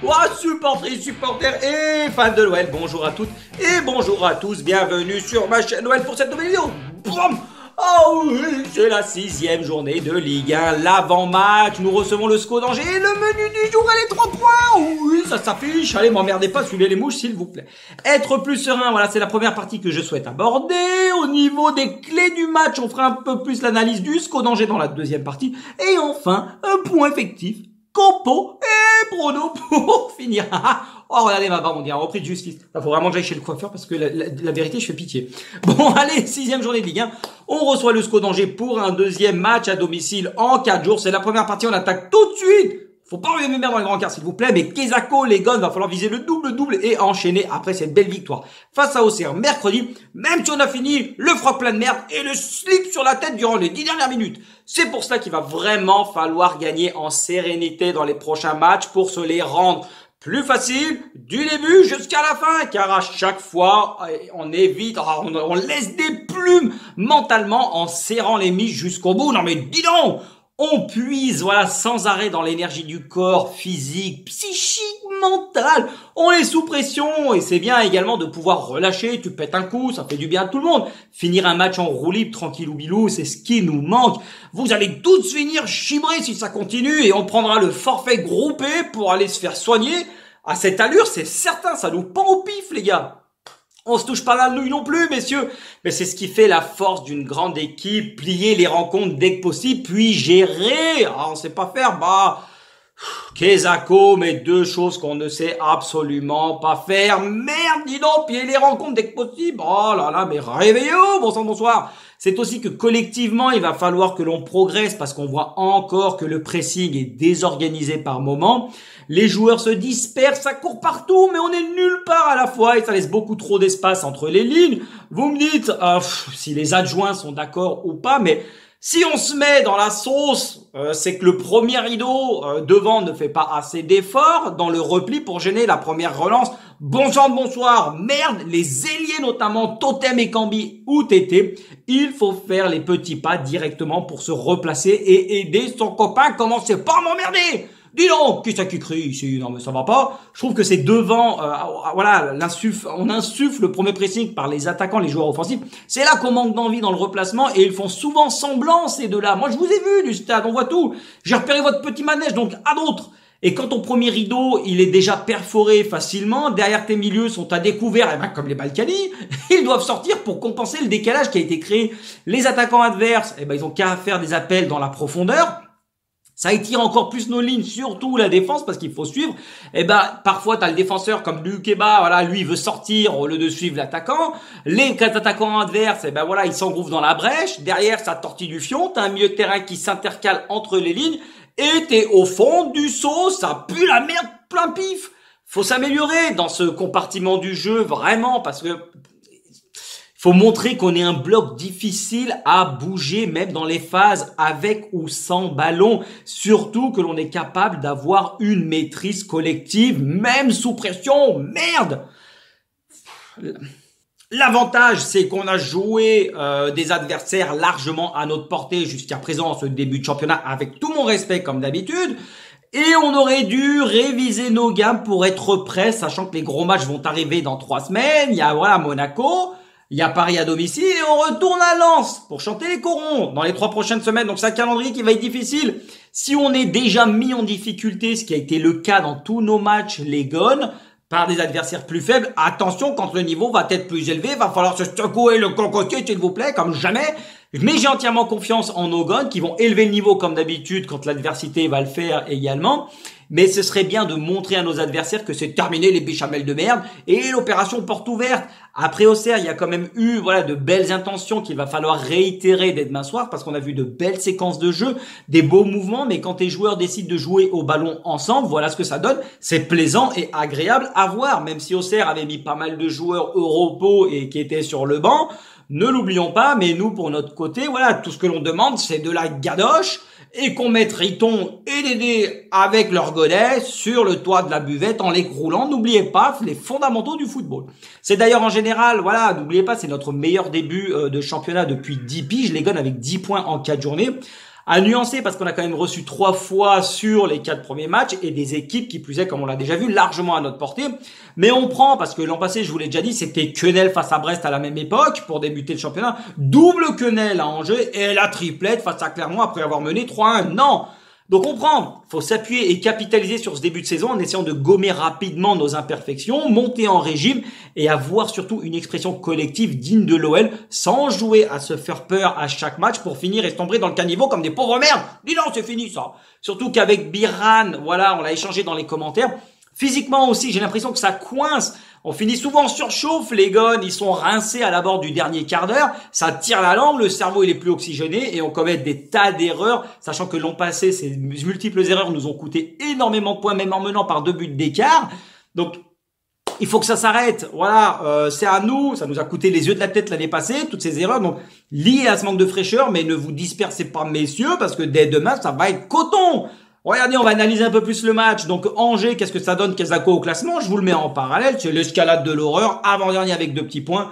Ouah, supportrices, supporters et fans de l'OL, bonjour à toutes et bonjour à tous, bienvenue sur ma chaîne OL pour cette nouvelle vidéo. Boum. Oh oui, c'est la 6e journée de Ligue 1, l'avant-match, nous recevons le SCO d'Angers et le menu du jour est les 3 points. Oui, ça s'affiche, allez m'emmerdez pas, suivez les mouches s'il vous plaît. Être plus serein, voilà, c'est la première partie que je souhaite aborder. Au niveau des clés du match, on fera un peu plus l'analyse du SCO d'Angers dans la deuxième partie. Et enfin, un point effectif, Campo et Bruno pour finir. Oh, regardez ma barbe, on dirait un repris de justice. Il faut vraiment que j'aille chez le coiffeur parce que la vérité, je fais pitié. Bon, allez, 6e journée de Ligue 1. On reçoit le SCO d'Angers pour un deuxième match à domicile en 4 jours. C'est la première partie, on attaque tout de suite. Faut pas enlever mes mères dans les grands quarts, s'il vous plaît. Mais Kezako, les Gones, va falloir viser le double et enchaîner après cette belle victoire face à Auxerre mercredi. Même si on a fini le froc plein de merde et le slip sur la tête durant les 10 dernières minutes. C'est pour cela qu'il va vraiment falloir gagner en sérénité dans les prochains matchs pour se les rendre plus facile du début jusqu'à la fin, car à chaque fois, on évite, on laisse des plumes mentalement en serrant les miches jusqu'au bout. Non mais dis donc, on puise, voilà, sans arrêt dans l'énergie du corps, physique, psychique, mental. On est sous pression et c'est bien également de pouvoir relâcher. Tu pètes un coup, ça fait du bien à tout le monde. Finir un match en roue libre, tranquillou bilou, c'est ce qui nous manque. Vous allez tous finir chibrer si ça continue et on prendra le forfait groupé pour aller se faire soigner. À cette allure, c'est certain, ça nous pend au pif, les gars. On se touche pas la nouille non plus, messieurs. Mais c'est ce qui fait la force d'une grande équipe. Plier les rencontres dès que possible, puis gérer. Ah, on sait pas faire, Kezako, mais deux choses qu'on ne sait absolument pas faire. Merde, dis donc, plier les rencontres dès que possible. Oh là là, mais réveillez-vous, bon sang, bonsoir. C'est aussi que collectivement, il va falloir que l'on progresse parce qu'on voit encore que le pressing est désorganisé par moment. Les joueurs se dispersent, ça court partout, mais on est nulle part à la fois et ça laisse beaucoup trop d'espace entre les lignes. Vous me dites si les adjoints sont d'accord ou pas, mais si on se met dans la sauce, c'est que le premier rideau devant ne fait pas assez d'efforts dans le repli pour gêner la première relance. Bon sang de bonsoir, merde, les ailiers notamment Totem et Cambi ou Tété, il faut faire les petits pas directement pour se replacer et aider son copain. Commencez pas à m'emmerder. Dis donc, qui c'est qui crie ici? Non mais ça va pas. Je trouve que c'est devant, voilà, on insuffle le premier pressing par les attaquants, les joueurs offensifs. C'est là qu'on manque d'envie dans le replacement et ils font souvent semblant ces deux-là. Moi je vous ai vu du stade, on voit tout. J'ai repéré votre petit manège, donc à d'autres. Et quand ton premier rideau, il est déjà perforé facilement, derrière tes milieux sont à découvert, et ben comme les Balkany, ils doivent sortir pour compenser le décalage qui a été créé. Les attaquants adverses, eh ben ils ont qu'à faire des appels dans la profondeur. Ça étire encore plus nos lignes, surtout la défense, parce qu'il faut suivre. Et ben, parfois, t'as le défenseur comme Lukeba, voilà, lui, il veut sortir au lieu de suivre l'attaquant. Les 4 attaquants adverses, et ben voilà, ils s'engouffrent dans la brèche. Derrière, ça tortille du fion. T'as un milieu de terrain qui s'intercale entre les lignes. Et t'es au fond du seau, ça pue la merde plein pif. Faut s'améliorer dans ce compartiment du jeu, vraiment, parce que faut montrer qu'on est un bloc difficile à bouger, même dans les phases avec ou sans ballon. Surtout que l'on est capable d'avoir une maîtrise collective, même sous pression. Merde! L'avantage, c'est qu'on a joué des adversaires largement à notre portée jusqu'à présent, ce début de championnat, avec tout mon respect comme d'habitude. Et on aurait dû réviser nos gammes pour être prêts, sachant que les gros matchs vont arriver dans 3 semaines. Il y a voilà Monaco. Il y a Paris à domicile et on retourne à Lens pour chanter les corons dans les 3 prochaines semaines. Donc c'est un calendrier qui va être difficile. Si on est déjà mis en difficulté, ce qui a été le cas dans tous nos matchs, les Gones, par des adversaires plus faibles, attention, quand le niveau va être plus élevé, va falloir se secouer le cocotier, s'il vous plaît, comme jamais. Mais j'ai entièrement confiance en nos Gones qui vont élever le niveau comme d'habitude quand l'adversité va le faire également. Mais ce serait bien de montrer à nos adversaires que c'est terminé les béchamels de merde et l'opération porte ouverte. Après Auxerre, il y a quand même eu voilà de belles intentions qu'il va falloir réitérer dès demain soir parce qu'on a vu de belles séquences de jeu, des beaux mouvements, mais quand tes joueurs décident de jouer au ballon ensemble, voilà ce que ça donne. C'est plaisant et agréable à voir, même si Auxerre avait mis pas mal de joueurs européens et qui étaient sur le banc. Ne l'oublions pas, mais nous, pour notre côté, voilà, tout ce que l'on demande, c'est de la gadoche et qu'on mette Riton et Dédé avec leur godet sur le toit de la buvette en les roulant. N'oubliez pas les fondamentaux du football. C'est d'ailleurs en général, voilà, n'oubliez pas, c'est notre meilleur début de championnat depuis 10 piges. Les Gones avec 10 points en 4 journées. À nuancer parce qu'on a quand même reçu 3 fois sur les 4 premiers matchs et des équipes qui plus est, comme on l'a déjà vu, largement à notre portée. Mais on prend parce que l'an passé, je vous l'ai déjà dit, c'était Quenelle face à Brest à la même époque pour débuter le championnat. Double Quenelle à Angers et la triplette face à Clermont après avoir mené 3-1. Non! Donc on prend, faut s'appuyer et capitaliser sur ce début de saison en essayant de gommer rapidement nos imperfections, monter en régime et avoir surtout une expression collective digne de l'OL sans jouer à se faire peur à chaque match pour finir et tomber dans le caniveau comme des pauvres merdes. Dis non, c'est fini ça. Surtout qu'avec Biran, voilà, on l'a échangé dans les commentaires. Physiquement aussi, j'ai l'impression que ça coince. On finit souvent en surchauffe, les gars, ils sont rincés à l'abord du dernier quart d'heure, ça tire la langue, le cerveau il est plus oxygéné et on commet des tas d'erreurs, sachant que l'an passé, ces multiples erreurs nous ont coûté énormément de points, même en menant par 2 buts d'écart. Donc, il faut que ça s'arrête. Voilà, c'est à nous, ça nous a coûté les yeux de la tête l'année passée, toutes ces erreurs, donc liées à ce manque de fraîcheur, mais ne vous dispersez pas, messieurs, parce que dès demain, ça va être coton. Regardez, on va analyser un peu plus le match. Donc Angers, qu'est-ce que ça donne Quezaco au classement? Je vous le mets en parallèle. C'est l'escalade de l'horreur. Avant-dernier avec 2 petits points.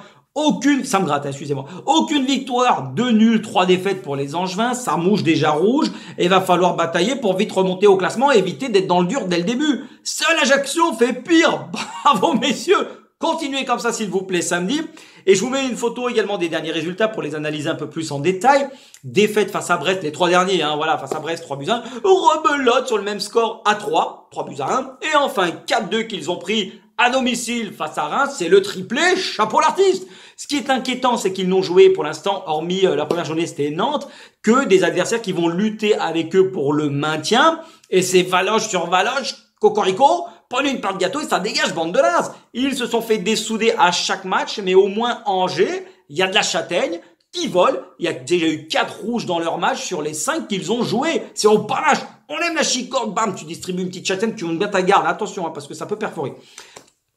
Ça me gratte, excusez-moi. Aucune victoire, 2 nuls, 3 défaites pour les Angevins. Ça mouche déjà rouge. Et va falloir batailler pour vite remonter au classement et éviter d'être dans le dur dès le début. Seul Ajaccio fait pire. Bravo, messieurs. Continuez comme ça, s'il vous plaît, samedi. Et je vous mets une photo également des derniers résultats pour les analyser un peu plus en détail. Défaite face à Brest, les 3 derniers, voilà, face à Brest, 3-1. Rebelote sur le même score à 3-1. Et enfin, 4-2 qu'ils ont pris à domicile face à Reims. C'est le triplé, chapeau l'artiste. Ce qui est inquiétant, c'est qu'ils n'ont joué pour l'instant, hormis la première journée, c'était Nantes, que des adversaires qui vont lutter avec eux pour le maintien. Et c'est Valoche sur Valoche, Cocorico, prenez une part de gâteau et ça dégage, bande de naze. Ils se sont fait dessouder à chaque match, mais au moins Angers, il y a de la châtaigne qui vole. Il y a déjà eu 4 rouges dans leur match sur les 5 qu'ils ont joués. C'est au panache. On aime la chicorne, bam, tu distribues une petite châtaigne, tu montes bien ta garde. Attention, parce que ça peut perforer.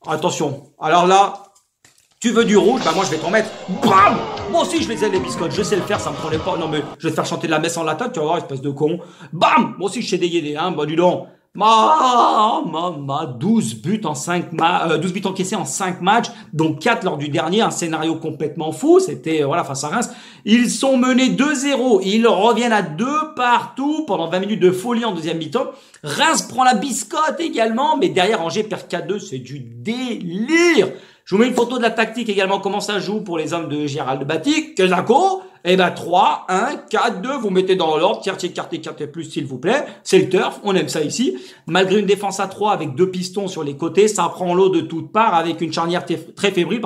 Attention. Alors là, tu veux du rouge, bah moi je vais t'en mettre. Bam! Moi aussi je les ai les biscottes, je sais le faire, ça me prenait pas. Non mais je vais te faire chanter de la messe en latin, tu vas voir, espèce de con. Bam! Moi aussi je sais dégainer, hein, bah dis donc. 12 buts en 12 buts encaissés en 5 matchs, dont 4 lors du dernier, un scénario complètement fou, c'était voilà face à Reims. Ils sont menés 2-0, ils reviennent à 2 partout pendant 20 minutes de folie en deuxième mi-temps. Reims prend la biscotte également, mais derrière Angers perd 4-2, c'est du délire. Je vous mets une photo de la tactique également, comment ça joue pour les hommes de Gérald Batic. Quezaco, 3, 1, 4, 2, vous mettez dans l'ordre, tiertier, quartier, quartier plus, s'il vous plaît. C'est le turf, on aime ça ici. Malgré une défense à 3 avec 2 pistons sur les côtés, ça prend l'eau de toutes parts avec une charnière très fébrile,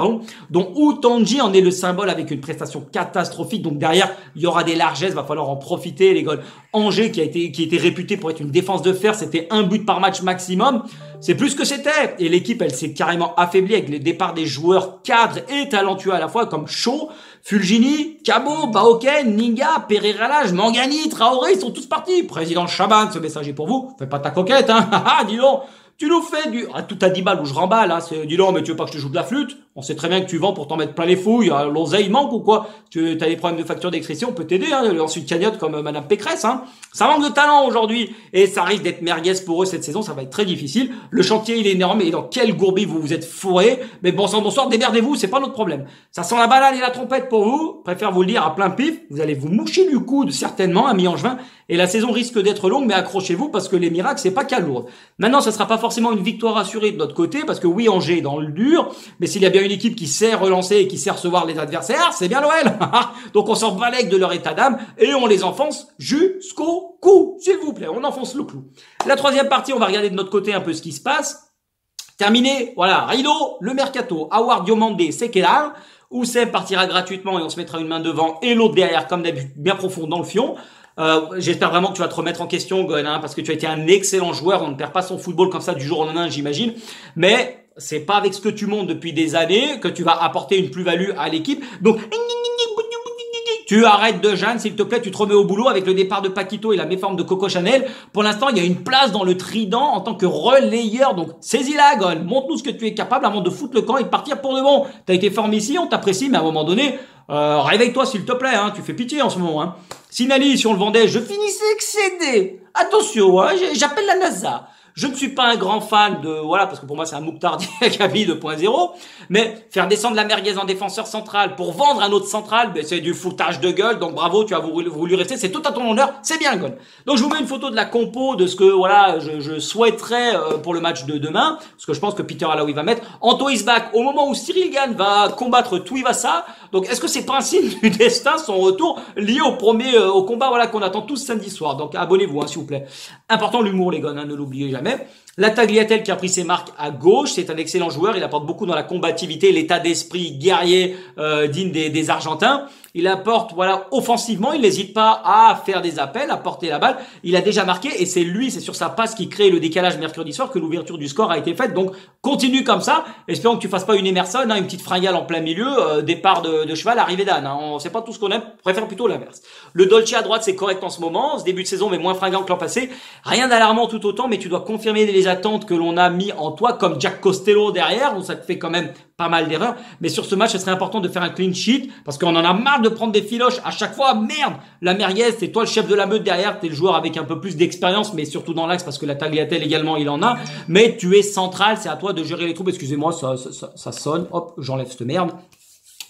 dont Outanji en est le symbole avec une prestation catastrophique. Donc derrière, il y aura des largesses, va falloir en profiter, les gars. Angers, qui était réputé pour être une défense de fer, c'était 1 but par match maximum. C'est plus que c'était. Et l'équipe, elle s'est carrément affaiblie avec les départs des joueurs cadres et talentueux à la fois, comme Shaw, Fulgini, Cabot, Baoken, Ninga, Pereira, Mangani, Traoré, ils sont tous partis. Président Chaban, ce message est pour vous. Fais pas ta coquette, hein. Dis donc. Tu nous fais tout à 10 balles où je remballe, hein. Dis donc, mais tu veux pas que je te joue de la flûte? On sait très bien que tu vends pour t'en mettre plein les fouilles. L'oseille manque ou quoi? Tu as des problèmes de facture d'expression, on peut t'aider, hein. Ensuite, cagnotte comme Madame Pécresse, hein. Ça manque de talent aujourd'hui. Et ça risque d'être merguez pour eux cette saison. Ça va être très difficile. Le chantier, il est énorme. Et dans quel gourbi vous vous êtes fourré. Mais bonsoir, démerdez-vous. C'est pas notre problème. Ça sent la banane et la trompette pour vous. Préfère vous le dire à plein pif. Vous allez vous moucher du coude, certainement, ami Angevin. Et la saison risque d'être longue, mais accrochez-vous parce que les miracles, c'est pas qu'à lourd. Maintenant, ce sera pas forcément une victoire assurée de notre côté parce que oui, Angers est dans le dur. Mais s'il y a bien une équipe qui sait relancer et qui sait recevoir les adversaires, c'est bien l'OL. Donc on s'en balèque de leur état d'âme et on les enfonce jusqu'au cou. S'il vous plaît, on enfonce le clou. La troisième partie, on va regarder de notre côté un peu ce qui se passe. Terminé, voilà, Rideau, le mercato, Awar Diomandé, Sekela. Oussem partira gratuitement et on se mettra une main devant et l'autre derrière, comme d'habitude, bien profond dans le fion. J'espère vraiment que tu vas te remettre en question, Gon, hein, parce que tu as été un excellent joueur. On ne perd pas son football comme ça du jour au lendemain, j'imagine. Mais c'est pas avec ce que tu montes depuis des années que tu vas apporter une plus-value à l'équipe. Donc, tu arrêtes de Jeanne, s'il te plaît, tu te remets au boulot avec le départ de Paquito et la méforme de Coco Chanel. Pour l'instant, il y a une place dans le trident en tant que relayeur. Donc, saisis-la, Gon. Montre-nous ce que tu es capable avant de foutre le camp et de partir pour de bon. T'as été formé ici, on t'apprécie, mais à un moment donné, réveille-toi, s'il te plaît, hein. Tu fais pitié en ce moment, hein. Sinali, si on le vendait, je finissais excédé. Attention, hein. J'appelle la NASA. Je ne suis pas un grand fan de, voilà, parce que pour moi c'est un Mouktar Diakabi 2.0, mais faire descendre la merguez en défenseur central pour vendre un autre central, ben c'est du foutage de gueule, donc bravo, tu as voulu rester, c'est tout à ton honneur, c'est bien, Gon. Donc je vous mets une photo de la compo, de ce que, voilà, je souhaiterais pour le match de demain, parce que je pense que Peter Alaoui va mettre. Anto is back au moment où Cyril Gane va combattre Tuivasa. Donc est-ce que c'est pas un signe du destin, son retour, lié au combat, voilà, qu'on attend tous samedi soir. Donc abonnez-vous, hein, s'il vous plaît. Important l'humour, les gars, hein, ne l'oubliez jamais. La Tagliatelle qui a pris ses marques à gauche, c'est un excellent joueur, il apporte beaucoup dans la combativité, l'état d'esprit guerrier digne des Argentins. Il apporte, voilà, offensivement, il n'hésite pas à faire des appels, à porter la balle. Il a déjà marqué et c'est sur sa passe qui crée le décalage mercredi soir que l'ouverture du score a été faite. Donc continue comme ça. Espérons que tu fasses pas une Emerson, hein, une petite fringale en plein milieu, départ de cheval, arrivée d'âne. Hein. On sait pas tout ce qu'on aime, on préfère plutôt l'inverse. Le Dolce à droite, c'est correct en ce moment. Ce début de saison, mais moins fringant que l'an passé. Rien d'alarmant tout autant, mais tu dois confirmer les attentes que l'on a mis en toi, comme Jack Costello derrière, où ça te fait quand même pas mal d'erreurs. Mais sur ce match, ce serait important de faire un clean sheet, parce qu'on en a marre de prendre des filoches à chaque fois. Merde, la merguez, c'est toi le chef de la meute derrière, t'es le joueur avec un peu plus d'expérience, mais surtout dans l'axe, parce que la Tagliatelle également, il en a. Mais tu es central, c'est à toi de gérer les troupes. Excusez-moi, ça sonne. Hop, j'enlève cette merde.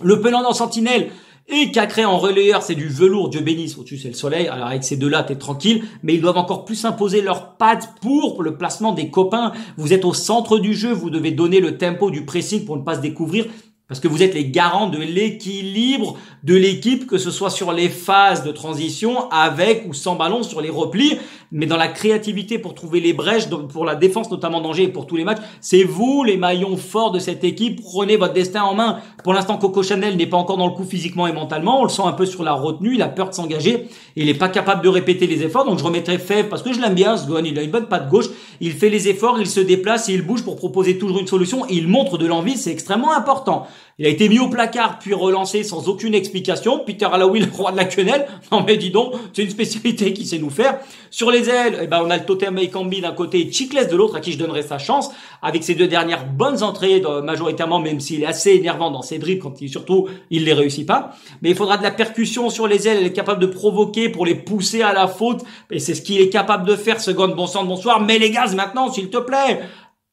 Le Penant Sentinelle et Cacré en relayeur, c'est du velours, Dieu bénisse. Au-dessus, c'est le soleil. Alors, avec ces deux-là, t'es tranquille. Mais ils doivent encore plus imposer leurs pattes pour le placement des copains. Vous êtes au centre du jeu. Vous devez donner le tempo du pressing pour ne pas se découvrir. Parce que vous êtes les garants de l'équilibre de l'équipe, que ce soit sur les phases de transition, avec ou sans ballon, sur les replis, mais dans la créativité pour trouver les brèches, pour la défense notamment d'Angers et pour tous les matchs. C'est vous les maillons forts de cette équipe. Prenez votre destin en main. Pour l'instant, Coco Chanel n'est pas encore dans le coup physiquement et mentalement. On le sent un peu sur la retenue. Il a peur de s'engager. Il n'est pas capable de répéter les efforts. Donc je remettrai Fèvre parce que je l'aime bien, ce gars. Il a une bonne patte gauche. Il fait les efforts, il se déplace et il bouge pour proposer toujours une solution. Et il montre de l'envie. C'est extrêmement important. Il a été mis au placard puis relancé sans aucune explication. Peter Alaoui, le roi de la quenelle. Non mais dis donc, c'est une spécialité qu'il sait nous faire. Sur les ailes, eh ben, on a le Totem Ekambi d'un côté et Chicless de l'autre, à qui je donnerai sa chance. Avec ses deux dernières bonnes entrées, majoritairement, même s'il est assez énervant dans ses dribbles, surtout, il les réussit pas. Mais il faudra de la percussion sur les ailes. Elle est capable de provoquer pour les pousser à la faute. Et c'est ce qu'il est capable de faire, ce gars de bon sang de bonsoir. Mets les gaz maintenant, s'il te plaît.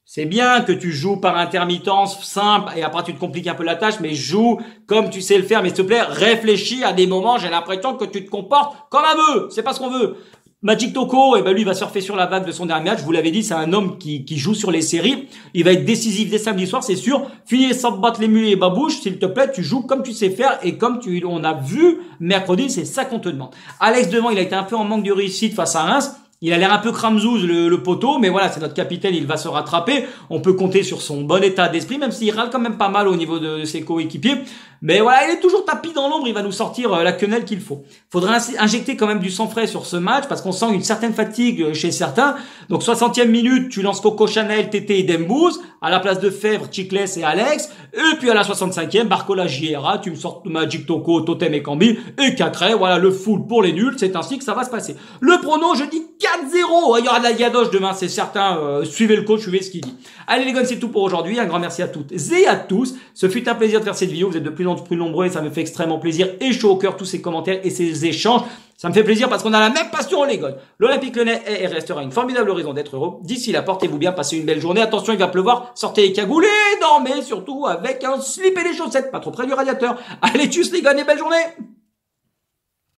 C'est bien que tu joues par intermittence simple et après tu te compliques un peu la tâche, mais joue comme tu sais le faire. Mais s'il te plaît, réfléchis à des moments. J'ai l'impression que tu te comportes comme un bœuf. C'est pas ce qu'on veut. Magic Toko, lui, il va surfer sur la vague de son dernier match. Je vous l'avais dit, c'est un homme qui joue sur les séries. Il va être décisif dès samedi soir, c'est sûr. Finis sans battre les mulets et babouches. S'il te plaît, tu joues comme tu sais faire et comme on a vu mercredi, c'est ça qu'on te demande. Alex devant, il a été un peu en manque de réussite face à Reims. Il a l'air un peu cramzouz, le poteau, mais voilà, c'est notre capitaine, il va se rattraper. On peut compter sur son bon état d'esprit, même s'il râle quand même pas mal au niveau de ses coéquipiers. Mais voilà, il est toujours tapis dans l'ombre, il va nous sortir la quenelle qu'il faut. Faudra injecter quand même du sang frais sur ce match, parce qu'on sent une certaine fatigue chez certains. Donc 60e minute, tu lances Coco Chanel, Tété et Dembouz, à la place de Fèvre, Chicless et Alex. Et puis à la 65e, Barcola JRA, tu me sors Magic Toko, Totem Ekambi et Cacré. Voilà, le full pour les nuls, c'est ainsi que ça va se passer. Le prono, je dis 4-0. Il y aura de la gadoche demain, c'est certain. Suivez le coach, suivez ce qu'il dit. Allez les gars, c'est tout pour aujourd'hui. Un grand merci à toutes et à tous. Ce fut un plaisir de faire cette vidéo. Vous êtes de plus en plus nombreux et ça me fait extrêmement plaisir et chaud au cœur tous ces commentaires et ces échanges. Ça me fait plaisir parce qu'on a la même passion, les gars. L'Olympique Lyonnais est et restera une formidable raison d'être heureux. D'ici là, portez-vous bien, passez une belle journée. Attention, il va pleuvoir. Sortez les cagoulés, dormez surtout avec un slip et des chaussettes, pas trop près du radiateur. Allez, tchuss les gars, et belle journée.